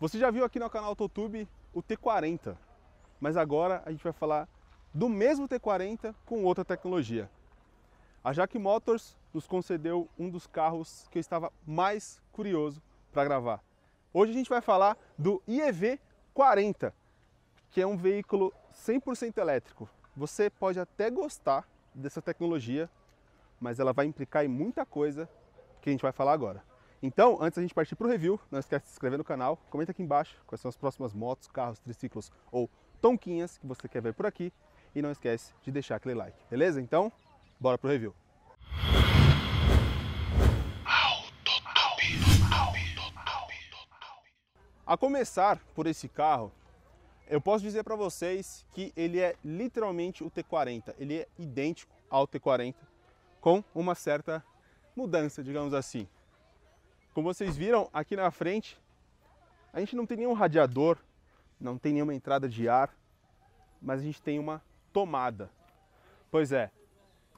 Você já viu aqui no canal AutoTube o T40, mas agora a gente vai falar do mesmo T40 com outra tecnologia. A JAC Motors nos concedeu um dos carros que eu estava mais curioso para gravar. Hoje a gente vai falar do IEV40, que é um veículo 100% elétrico. Você pode até gostar dessa tecnologia, mas ela vai implicar em muita coisa que a gente vai falar agora. Então, antes da gente partir para o review, não esquece de se inscrever no canal, comenta aqui embaixo quais são as próximas motos, carros, triciclos ou tonquinhas que você quer ver por aqui e não esquece de deixar aquele like, beleza? Então, bora pro review. A começar por esse carro, eu posso dizer para vocês que ele é literalmente o T40, ele é idêntico ao T40, com uma certa mudança, digamos assim. Como vocês viram aqui na frente, a gente não tem nenhum radiador, não tem nenhuma entrada de ar, mas a gente tem uma tomada. Pois é,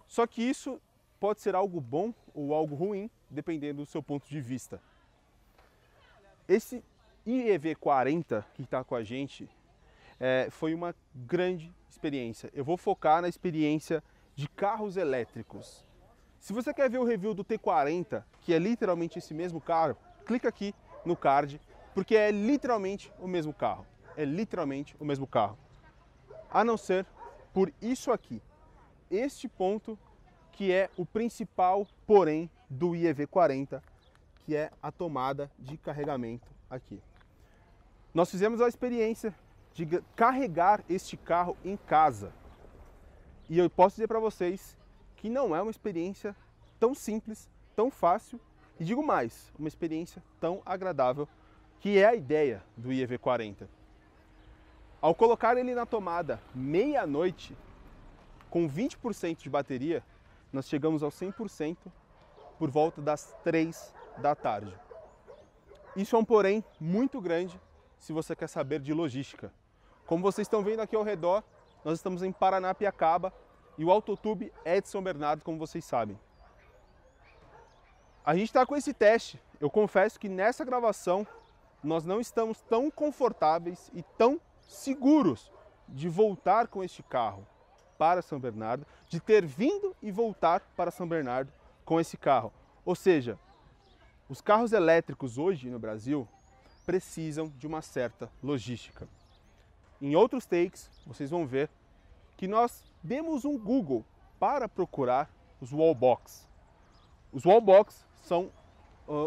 só que isso pode ser algo bom ou algo ruim, dependendo do seu ponto de vista. Esse IEV40 que está com a gente foi uma grande experiência. Eu vou focar na experiência de carros elétricos. Se você quer ver o review do T40, que é literalmente esse mesmo carro, clica aqui no card, porque é literalmente o mesmo carro. É literalmente o mesmo carro. A não ser por isso aqui. Este ponto que é o principal porém do IEV40, que é a tomada de carregamento aqui. Nós fizemos a experiência de carregar este carro em casa. E eu posso dizer para vocês que não é uma experiência tão simples, tão fácil e digo mais, uma experiência tão agradável, que é a ideia do IEV40. Ao colocar ele na tomada meia-noite, com 20% de bateria, nós chegamos ao 100% por volta das 3 da tarde. Isso é um porém muito grande se você quer saber de logística. Como vocês estão vendo aqui ao redor, nós estamos em Paranapiacaba e o AutoTube é de São Bernardo, como vocês sabem. A gente está com esse teste. Eu confesso que nessa gravação nós não estamos tão confortáveis e tão seguros de voltar com este carro para São Bernardo, de ter vindo e voltar para São Bernardo com esse carro. Ou seja, os carros elétricos hoje no Brasil precisam de uma certa logística. Em outros takes, vocês vão ver que nós demos um Google para procurar os wallbox. Os wallbox são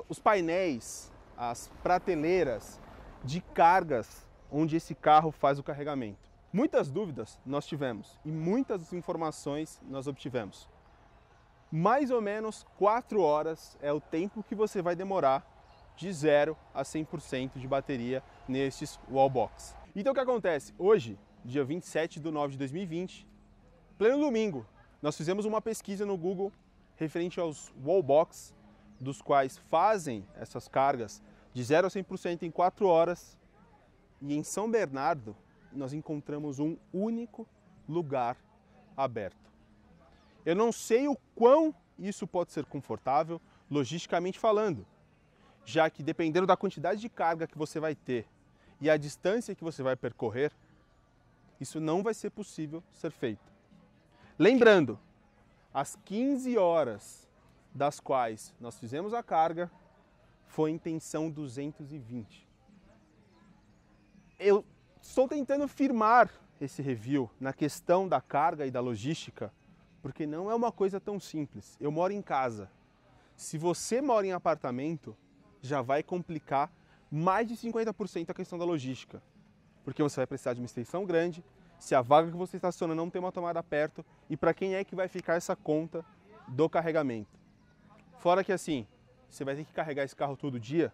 os painéis, as prateleiras de cargas onde esse carro faz o carregamento. Muitas dúvidas nós tivemos e muitas informações nós obtivemos. Mais ou menos 4 horas é o tempo que você vai demorar de 0 a 100% de bateria nestes wallbox. Então o que acontece? Hoje, dia 27 de nove de 2020, pleno domingo, nós fizemos uma pesquisa no Google referente aos wallbox, dos quais fazem essas cargas de 0 a 100% em 4 horas. E em São Bernardo, nós encontramos um único lugar aberto. Eu não sei o quão isso pode ser confortável, logisticamente falando, já que dependendo da quantidade de carga que você vai ter e a distância que você vai percorrer, isso não vai ser possível ser feito. Lembrando, às 15 horas das quais nós fizemos a carga, foi em tensão 220. Eu estou tentando firmar esse review na questão da carga e da logística, porque não é uma coisa tão simples. Eu moro em casa. Se você mora em apartamento, já vai complicar mais de 50% a questão da logística, porque você vai precisar de uma extensão grande, se a vaga que você estaciona não tem uma tomada perto, e para quem é que vai ficar essa conta do carregamento. Fora que assim, você vai ter que carregar esse carro todo dia,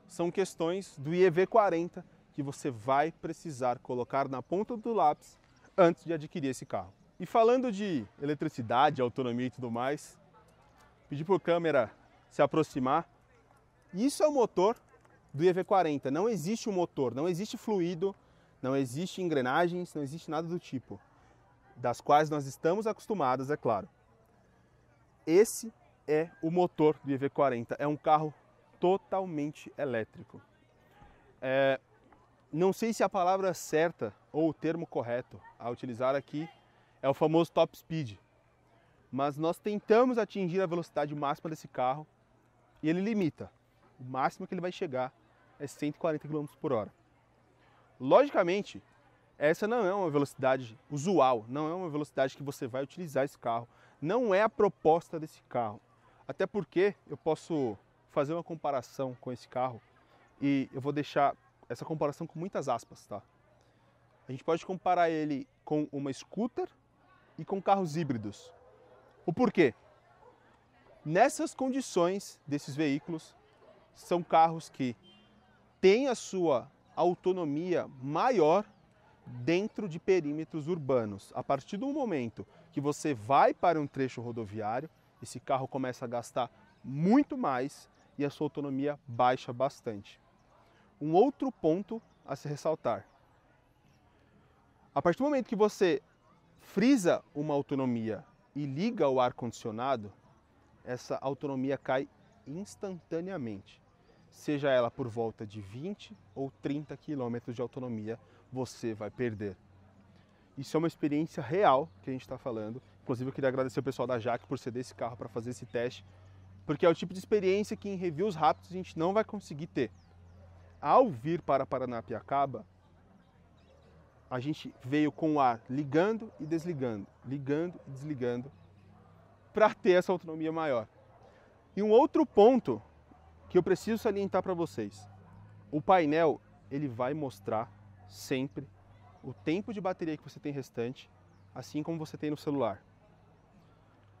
são questões do IEV40 que você vai precisar colocar na ponta do lápis antes de adquirir esse carro. E falando de eletricidade, autonomia e tudo mais, pedir para a câmera se aproximar. Isso é o motor do IEV40. Não existe um motor, não existe fluido, não existe engrenagens, não existe nada do tipo, das quais nós estamos acostumados, é claro. Esse é o motor do IEV40. É um carro totalmente elétrico. Não sei se a palavra certa ou o termo correto a utilizar aqui é o famoso top speed, mas nós tentamos atingir a velocidade máxima desse carro e ele limita. O máximo que ele vai chegar é 140 km por hora. Logicamente, essa não é uma velocidade usual, não é uma velocidade que você vai utilizar esse carro, não é a proposta desse carro. Até porque eu posso fazer uma comparação com esse carro e eu vou deixar essa comparação com muitas aspas, tá? A gente pode comparar ele com uma scooter e com carros híbridos. O porquê? Nessas condições desses veículos, são carros que têm a sua autonomia maior dentro de perímetros urbanos. A partir do momento que você vai para um trecho rodoviário, esse carro começa a gastar muito mais e a sua autonomia baixa bastante. Um outro ponto a se ressaltar. A partir do momento que você frisa uma autonomia e liga o ar-condicionado, essa autonomia cai instantaneamente. Seja ela por volta de 20 ou 30 km de autonomia, você vai perder. Isso é uma experiência real que a gente está falando. Inclusive eu queria agradecer o pessoal da Jaque por ceder esse carro para fazer esse teste, porque é o tipo de experiência que em reviews rápidos a gente não vai conseguir ter. Ao vir para Paranapiacaba, a gente veio com o ar ligando e desligando, para ter essa autonomia maior. E um outro ponto que eu preciso salientar para vocês. O painel, ele vai mostrar sempre o tempo de bateria que você tem restante, assim como você tem no celular.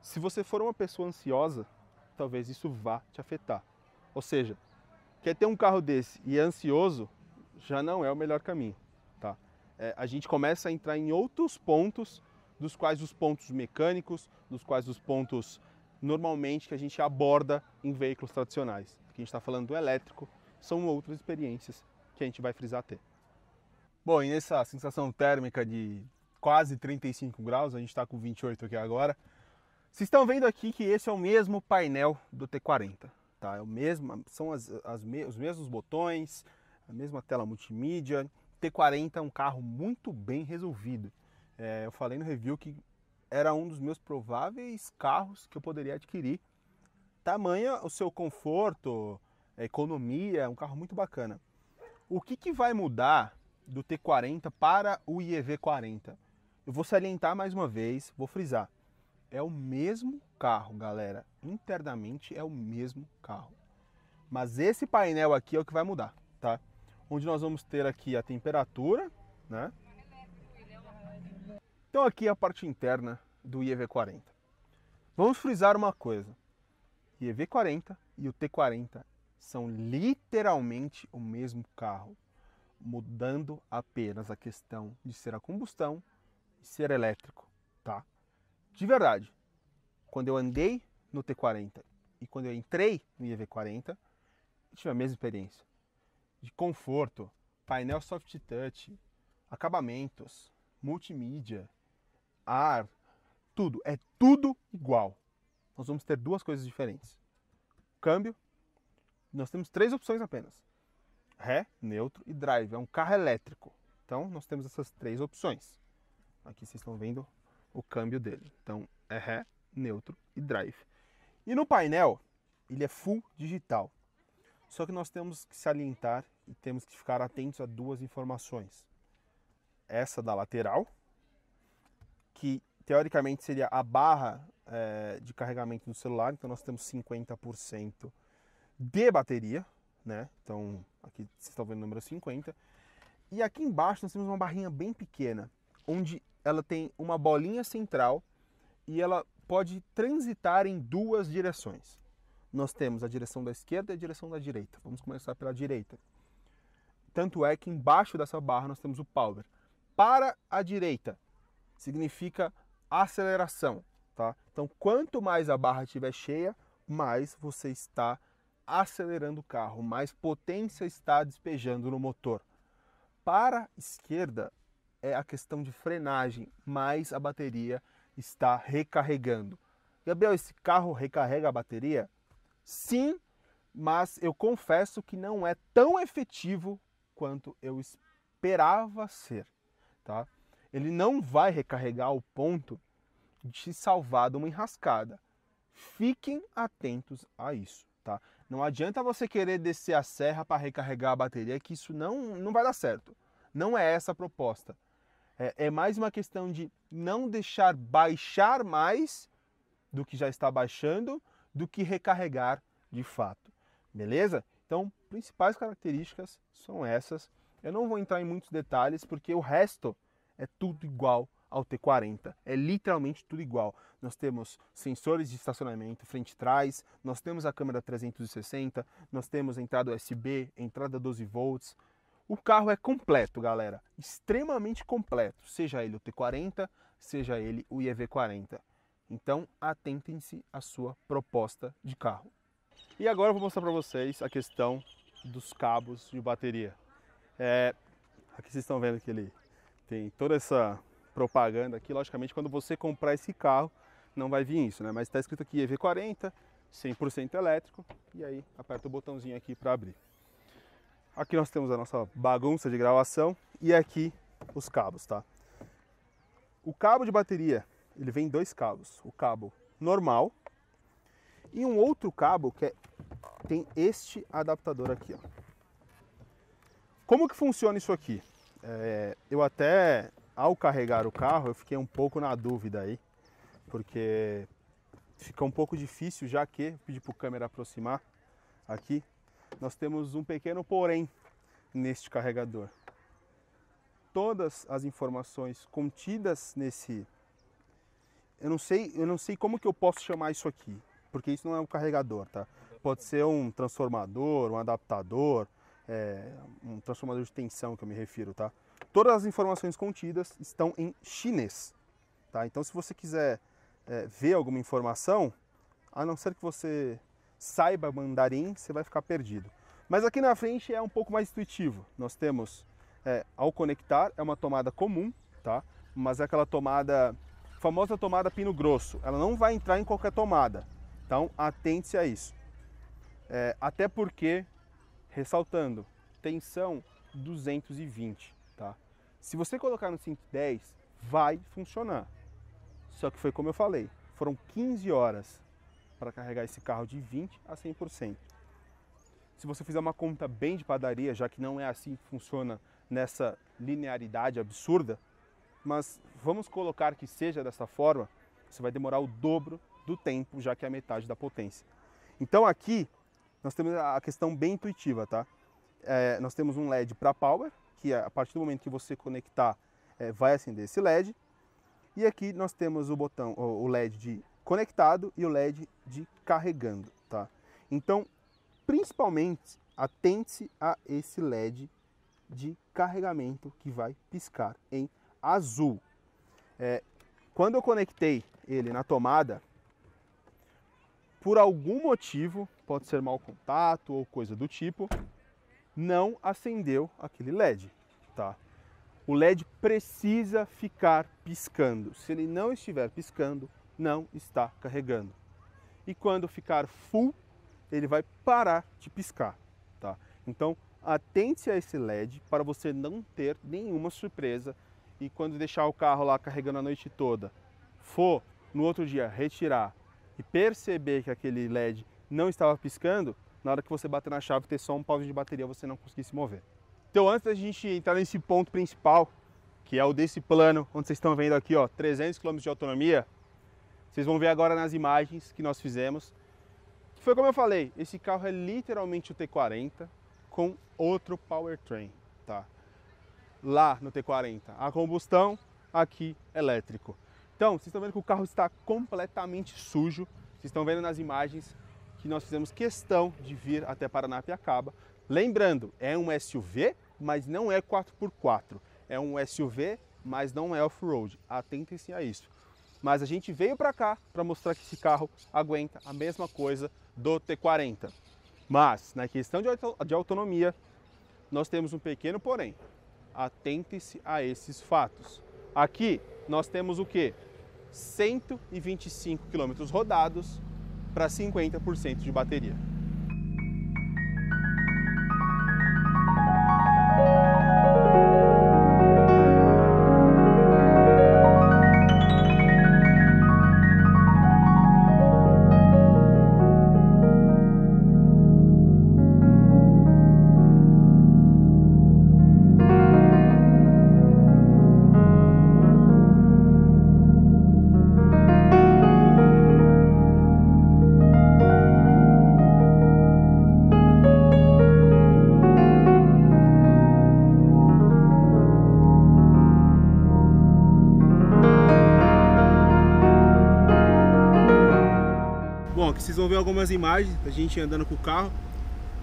Se você for uma pessoa ansiosa, talvez isso vá te afetar. Ou seja, quer ter um carro desse e é ansioso, já não é o melhor caminho, tá? A gente começa a entrar em outros pontos, dos quais os pontos mecânicos, dos quais os pontos normalmente que a gente aborda em veículos tradicionais. Aqui a gente está falando do elétrico, são outras experiências que a gente vai frisar ter. Bom, e nessa sensação térmica de quase 35 graus, a gente está com 28 aqui agora, vocês estão vendo aqui que esse é o mesmo painel do T40. Tá? É o mesmo, são os mesmos botões, a mesma tela multimídia. T40 é um carro muito bem resolvido. Eu falei no review que era um dos meus prováveis carros que eu poderia adquirir. Tamanha o seu conforto, economia, é um carro muito bacana. O que vai mudar do T40 para o IEV40? Eu vou salientar mais uma vez, vou frisar. É o mesmo carro, galera. Internamente é o mesmo carro. Mas esse painel aqui é o que vai mudar, tá? Onde nós vamos ter aqui a temperatura, né? Então aqui é a parte interna do IEV40. Vamos frisar uma coisa. O IEV40 e o T40 são literalmente o mesmo carro, mudando apenas a questão de ser a combustão e ser elétrico, tá? De verdade, quando eu andei no T40 e quando eu entrei no IEV40, eu tive a mesma experiência. De conforto, painel soft touch, acabamentos, multimídia, ar, tudo. É tudo igual. Nós vamos ter duas coisas diferentes. Câmbio, nós temos 3 opções apenas. Ré, neutro e drive. É um carro elétrico. Então, nós temos essas 3 opções. Aqui vocês estão vendo o câmbio dele. Então, é ré, neutro e drive. E no painel, ele é full digital. Só que nós temos que salientar e temos que ficar atentos a 2 informações. Essa da lateral, que teoricamente seria a barra de carregamento do celular. Então, nós temos 50% de bateria, né? Então, aqui vocês estão vendo o número 50. E aqui embaixo nós temos uma barrinha bem pequena, onde ela tem uma bolinha central e ela pode transitar em 2 direções. Nós temos a direção da esquerda e a direção da direita. Vamos começar pela direita. Tanto é que embaixo dessa barra nós temos o power. Para a direita significa aceleração, tá? Então, quanto mais a barra estiver cheia, mais você está acelerando o carro, mais potência está despejando no motor. Para a esquerda é a questão de frenagem, mais a bateria está recarregando. Gabriel, esse carro recarrega a bateria? Sim, mas eu confesso que não é tão efetivo quanto eu esperava ser, tá? Ele não vai recarregar ao ponto de te salvar de uma enrascada. Fiquem atentos a isso, tá? Não adianta você querer descer a serra para recarregar a bateria, que isso não vai dar certo. Não é essa a proposta. É mais uma questão de não deixar baixar mais do que já está baixando, do que recarregar de fato. Beleza? Então, principais características são essas. Eu não vou entrar em muitos detalhes, porque o resto é tudo igual ao T40. É literalmente tudo igual. Nós temos sensores de estacionamento frente e trás, nós temos a câmera 360, nós temos entrada USB, entrada 12 volts. O carro é completo, galera. Extremamente completo. Seja ele o T40, seja ele o EV40. Então, atentem-se à sua proposta de carro. E agora eu vou mostrar para vocês a questão dos cabos de bateria. Aqui vocês estão vendo que ele tem toda essa propaganda aqui. Logicamente, quando você comprar esse carro, não vai vir isso, né? Mas está escrito aqui EV40, 100% elétrico. E aí, aperta o botãozinho aqui para abrir. Aqui nós temos a nossa bagunça de gravação e aqui os cabos, tá? O cabo de bateria, ele vem dois cabos. O cabo normal e um outro cabo que tem este adaptador aqui, ó. Como que funciona isso aqui? Eu até, ao carregar o carro, eu fiquei um pouco na dúvida aí, porque fica um pouco difícil, já que, pedi para o câmera aproximar aqui, nós temos um pequeno porém neste carregador. Todas as informações contidas nesse... Eu não sei como que eu posso chamar isso aqui, porque isso não é um carregador, tá? Pode ser um transformador, um adaptador, um transformador de tensão que eu me refiro, tá? Todas as informações contidas estão em chinês, tá? Então, se você quiser ver alguma informação, a não ser que você saiba mandarim, você vai ficar perdido. Mas aqui na frente é um pouco mais intuitivo. Nós temos, ao conectar, é uma tomada comum, tá? Mas é aquela tomada, famosa tomada pino grosso. Ela não vai entrar em qualquer tomada. Então, atente-se a isso. Até porque, ressaltando, tensão 220, tá? Se você colocar no 110, vai funcionar. Só que foi como eu falei, foram 15 horas para carregar esse carro de 20 a 100%. Se você fizer uma conta bem de padaria, já que não é assim que funciona nessa linearidade absurda, mas vamos colocar que seja dessa forma, você vai demorar o dobro do tempo, já que é a metade da potência. Então aqui nós temos a questão bem intuitiva, tá? Nós temos um LED para power, que a partir do momento que você conectar, vai acender esse LED. E aqui nós temos o botão, o LED de conectado e o LED de carregando, tá? Então, principalmente, atente-se a esse LED de carregamento que vai piscar em azul. Quando eu conectei ele na tomada, por algum motivo, pode ser mau contato ou coisa do tipo, não acendeu aquele LED, tá? O LED precisa ficar piscando. Se ele não estiver piscando, não está carregando. E quando ficar full, ele vai parar de piscar, tá? Então, atente a esse LED para você não ter nenhuma surpresa e quando deixar o carro lá carregando a noite toda, for no outro dia retirar e perceber que aquele LED não estava piscando, na hora que você bater na chave ter só um pauzinho de bateria, você não conseguir se mover. Então, antes da gente entrar nesse ponto principal, que é o desse plano, onde vocês estão vendo aqui, ó, 300 km de autonomia, vocês vão ver agora nas imagens que nós fizemos. Foi como eu falei, esse carro é literalmente o T40 com outro powertrain, tá? Lá no T40, a combustão, aqui elétrico. Então, vocês estão vendo que o carro está completamente sujo. Vocês estão vendo nas imagens que nós fizemos questão de vir até Paranapiacaba. Lembrando, é um SUV, mas não é 4x4. É um SUV, mas não é off-road. Atentem-se a isso. Mas a gente veio para cá para mostrar que esse carro aguenta a mesma coisa do T40. Mas, na questão de autonomia, nós temos um pequeno porém. Atentem-se a esses fatos. Aqui nós temos o quê? 125 km rodados para 50% de bateria. aqui vocês vão ver algumas imagens da gente andando com o carro.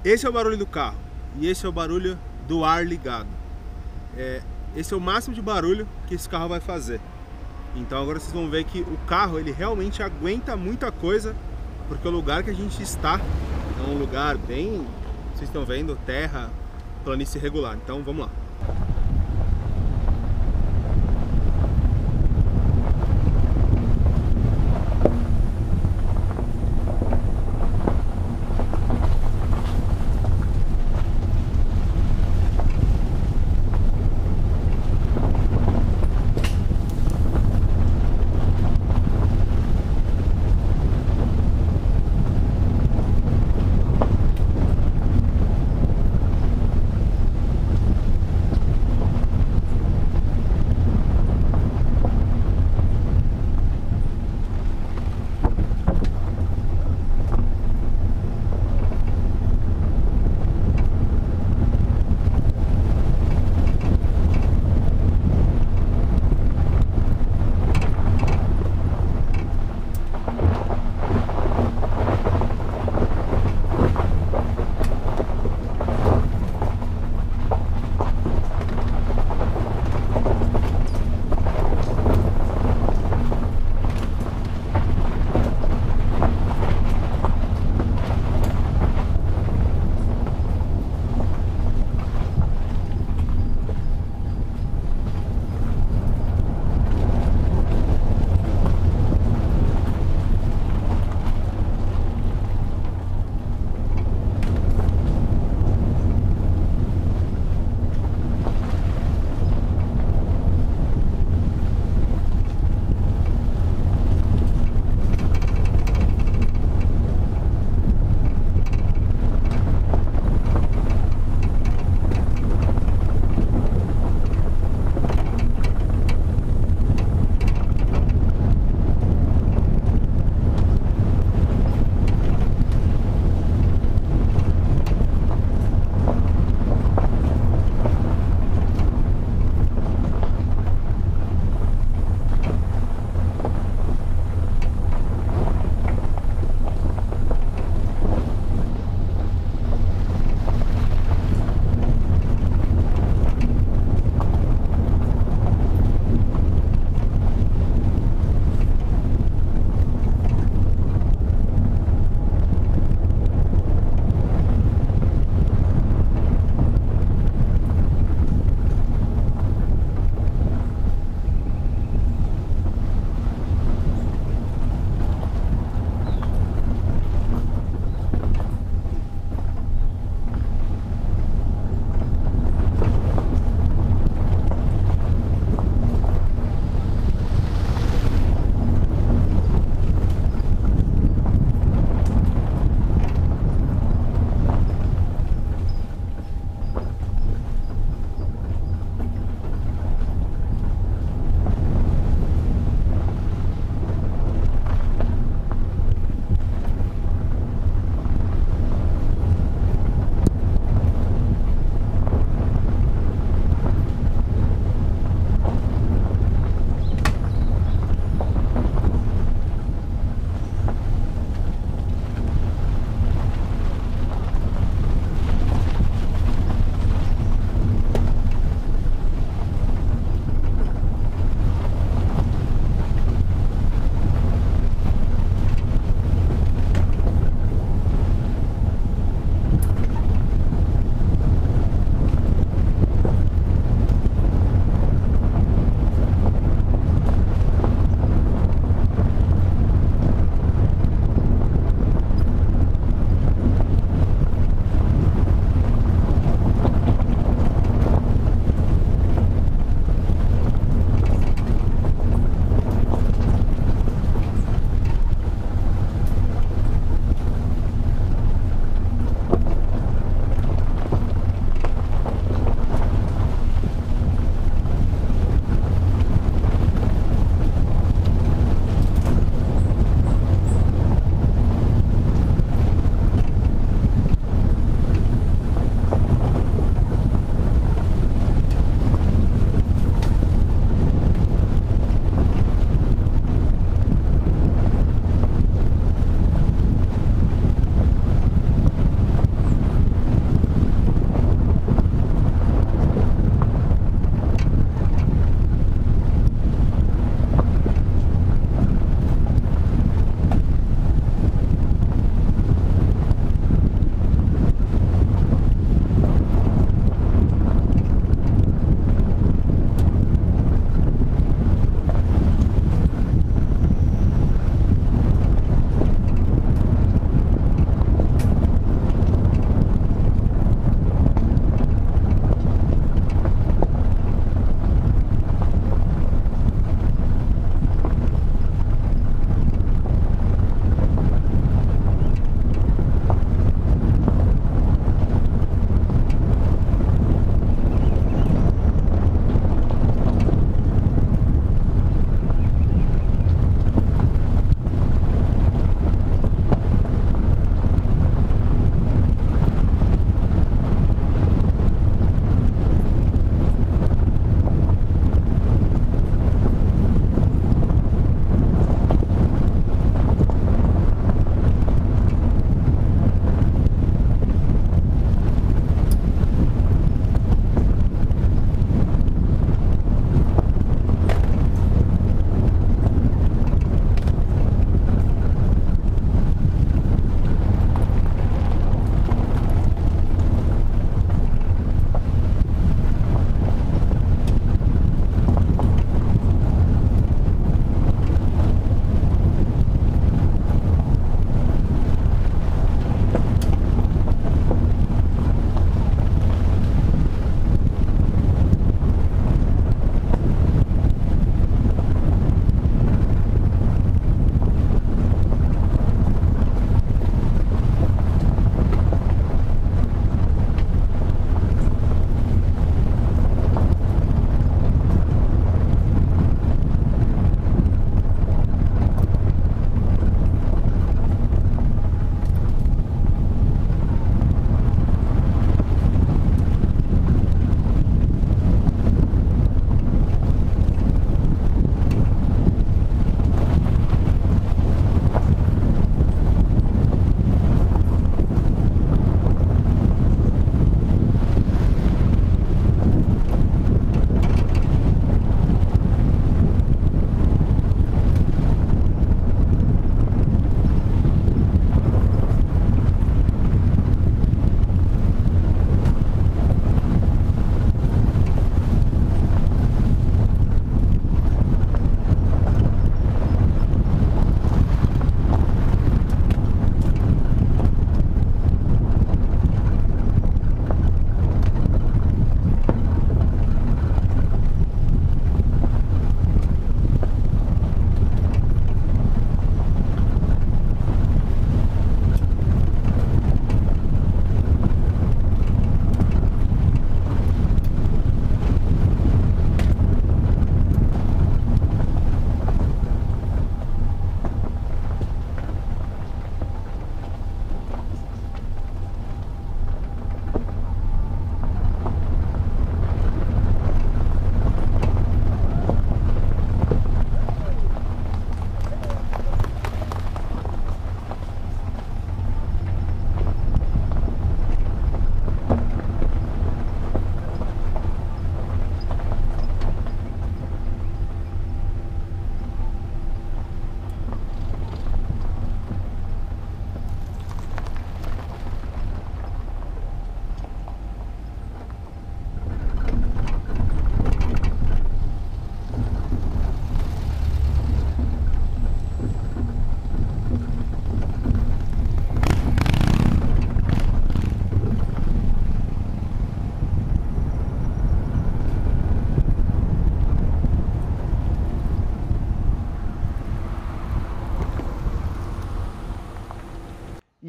Esse é o barulho do carro e esse é o barulho do ar ligado. Esse é o máximo de barulho que esse carro vai fazer. Então agora vocês vão ver que o carro ele realmente aguenta muita coisa, porque o lugar que a gente está é um lugar bem, vocês estão vendo, terra, planície irregular. Então vamos lá.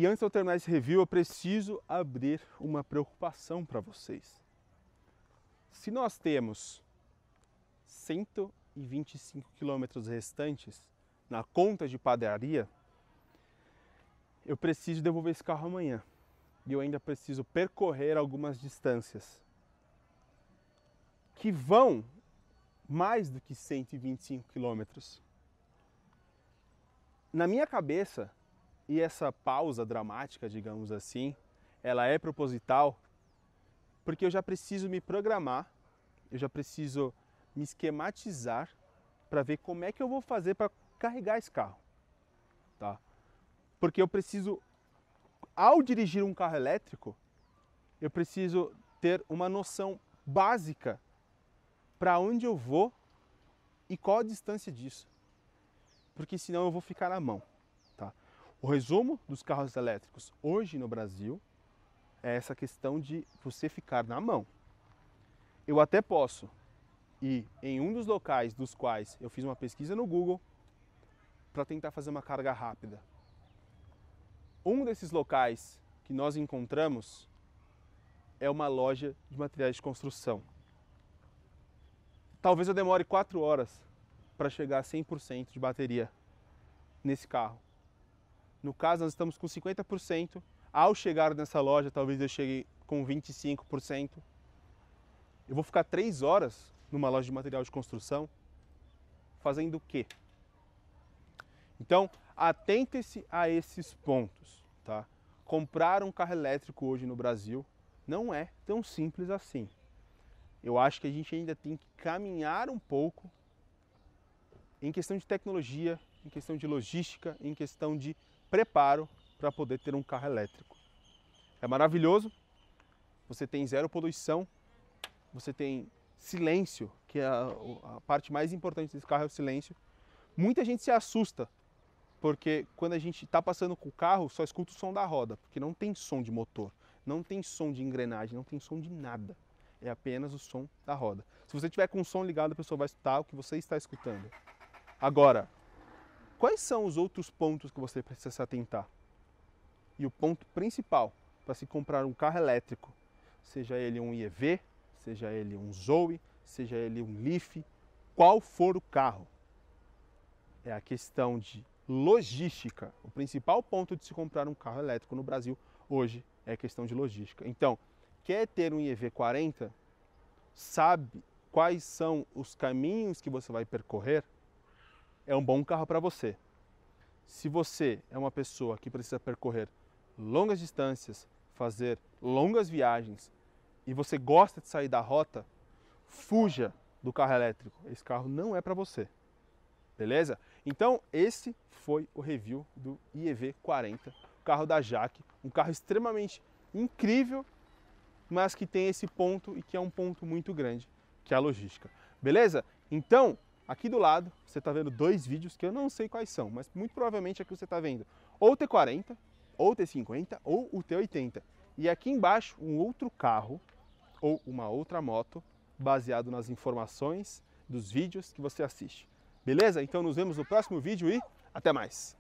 E antes de eu terminar esse review, eu preciso abrir uma preocupação para vocês. Se nós temos 125 quilômetros restantes na conta de padaria, eu preciso devolver esse carro amanhã. E eu ainda preciso percorrer algumas distâncias que vão mais do que 125 quilômetros. Na minha cabeça, e essa pausa dramática, digamos assim, ela é proposital, porque eu já preciso me programar, eu já preciso me esquematizar para ver como é que eu vou fazer para carregar esse carro, tá? Porque eu preciso, ao dirigir um carro elétrico, eu preciso ter uma noção básica para onde eu vou e qual a distância disso, porque senão eu vou ficar na mão, tá? O resumo dos carros elétricos hoje no Brasil é essa questão de você ficar na mão. Eu até posso ir em um dos locais dos quais eu fiz uma pesquisa no Google para tentar fazer uma carga rápida. Um desses locais que nós encontramos é uma loja de materiais de construção. Talvez eu demore 4 horas para chegar a 100% de bateria nesse carro. No caso, nós estamos com 50%. Ao chegar nessa loja, talvez eu chegue com 25%. Eu vou ficar 3 horas numa loja de material de construção fazendo o quê? Então, atente-se a esses pontos, tá? Comprar um carro elétrico hoje no Brasil não é tão simples assim. Eu acho que a gente ainda tem que caminhar um pouco em questão de tecnologia, em questão de logística, em questão de preparo para poder ter um carro elétrico. É maravilhoso, você tem zero poluição, você tem silêncio, que é a parte mais importante desse carro é o silêncio. Muita gente se assusta, porque quando a gente está passando com o carro, só escuta o som da roda, porque não tem som de motor, não tem som de engrenagem, não tem som de nada. É apenas o som da roda. Se você tiver com o som ligado, a pessoa vai escutar o que você está escutando. Agora, quais são os outros pontos que você precisa se atentar? E o ponto principal para se comprar um carro elétrico, seja ele um IEV, seja ele um Zoe, seja ele um Leaf, qual for o carro, é a questão de logística. O principal ponto de se comprar um carro elétrico no Brasil hoje é a questão de logística. Então, quer ter um IEV40, sabe quais são os caminhos que você vai percorrer, é um bom carro para você. Se você é uma pessoa que precisa percorrer longas distâncias, fazer longas viagens e você gosta de sair da rota, fuja do carro elétrico. Esse carro não é para você. Beleza? Então, esse foi o review do IEV40, o carro da Jaque, um carro extremamente incrível, mas que tem esse ponto e que é um ponto muito grande, que é a logística. Beleza? Então, aqui do lado, você está vendo 2 vídeos que eu não sei quais são, mas muito provavelmente aqui você está vendo ou o T40, ou o T50, ou o T80. E aqui embaixo, um outro carro, ou uma outra moto, baseado nas informações dos vídeos que você assiste. Beleza? Então nos vemos no próximo vídeo e até mais!